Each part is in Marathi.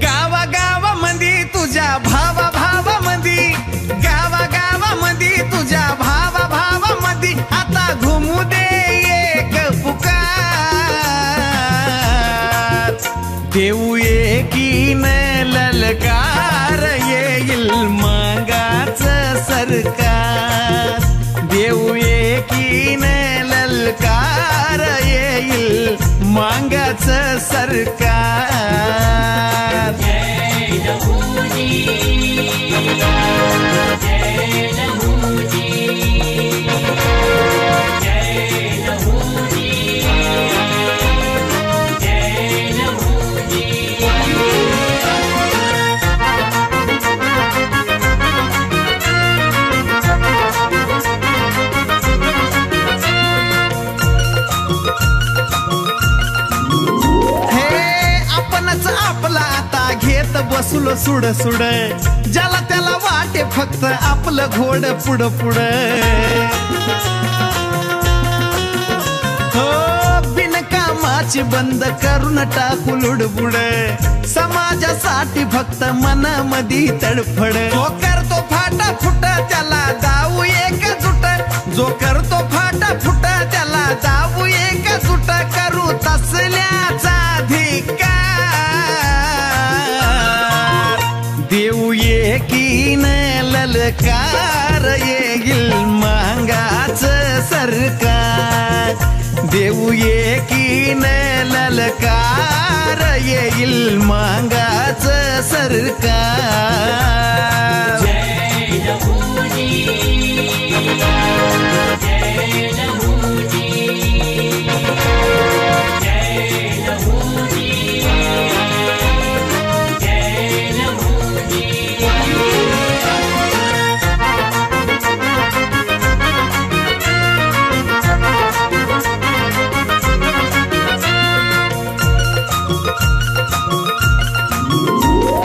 गावागावामध्ये तुझ्या भावाभावामध्ये, गावागावामध्ये तुझ्या भावाभावामध्ये आता घुमू दे एक पुकार. देऊ एकीन ललकार येईल मागाचं सरकार. देऊ एकीन ललकार येईल मागाचं सरकार. जय लहुजी, जय लहुजी, जय लहुजी, जय लहुजी. आपला आता घेत बसलो सुड सुड, ज्याला त्याला वाटे फक्त आपलं घोड पुढ पुढ. हो बिनकामाची बंद करून टाकू लुडबुड, समाजासाठी फक्त मनामध्ये तडफड. जो करतो फाटा फुट त्याला दाऊ एकजुट, जो करतो फाटा फुट त्याला दाऊ एकजुट. करू तसल्याचा अधिकार. देऊ एकीन ललकार येईल मागाचं सरकार. देऊ एकीन ललकार येईल मागाचं सरकार. जय लहुजी, जय लहुजी, जय लहुजी, जय लहुजी.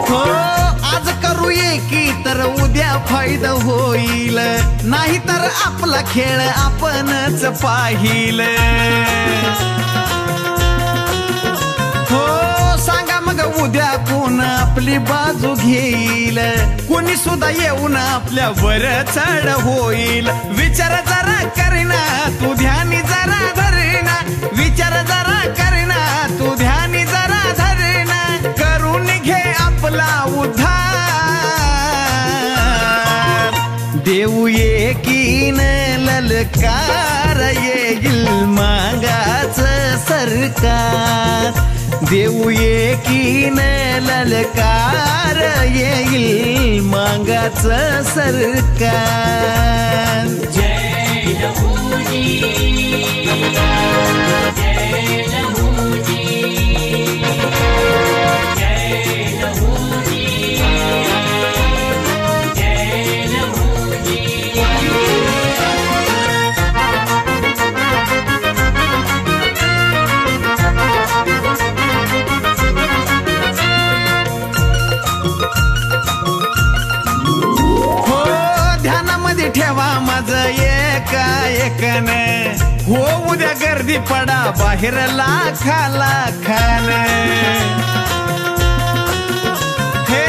हो आज करू एकी तर उद्या फायदा होईल, नाही तर आपला खेळ आपणच पाहिल. हो सांगा मग उद्या कोण आपली बाजू घेईल, कोणी सुद्धा येऊन आपल्यावर चढ होईल. विचार जरा करीना तू ध्यानी जरा धरीना, विचार जरा करीना तू ध्यानी जरा धरीना. करून घे आपला उद्धार. देऊ एकीन ललकार येईल मागाचं सरकार. देऊ एकीन ललकार येईल मागाचं सरकार. जय लहुजी, जय लहुजी, जय लहुजी, जय लहुजी. हो ध्यानामध्ये ठेवा माझं एका एकने, हो उद्या गर्दी पडा बाहेर लाखा लाखाने. हे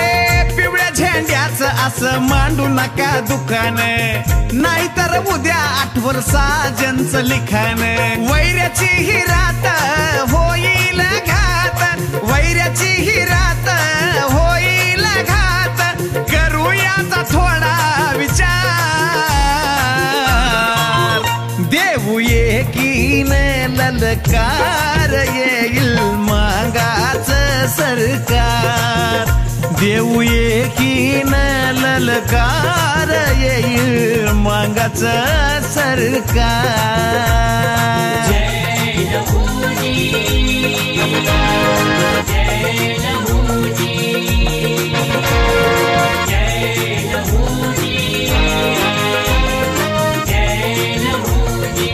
पिवळ्या झेंड्याचं असं मांडू नका दुकान, नाहीतर उद्या आठवर साजनचं लिखाण. वैऱ्याची ही रात होईल घात, वैऱ्याची ही रात होईल घात. करूयाचा थोडा विचार. देऊ एकीन ललकार येईल मागाचं सरकार. देऊ एकीन ललकार येईल मागाचं सरकार. जय लहुजी, जय लहुजी, जय लहुजी, जय लहुजी.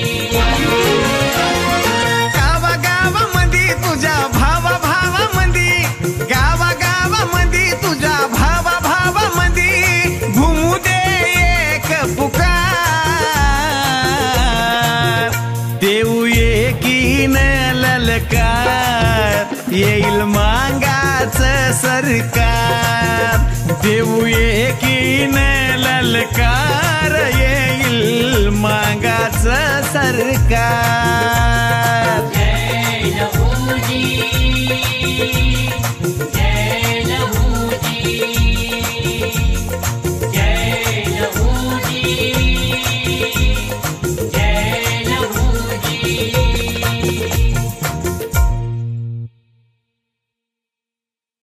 गावागावामध्ये तुझ्या भावाभावामध्ये, गावागावामध्ये तुझ्या भावाभावामध्ये घुमू दे एक पुकार. सरकार देऊ एकीन ललकार येईल मागाचं सरकार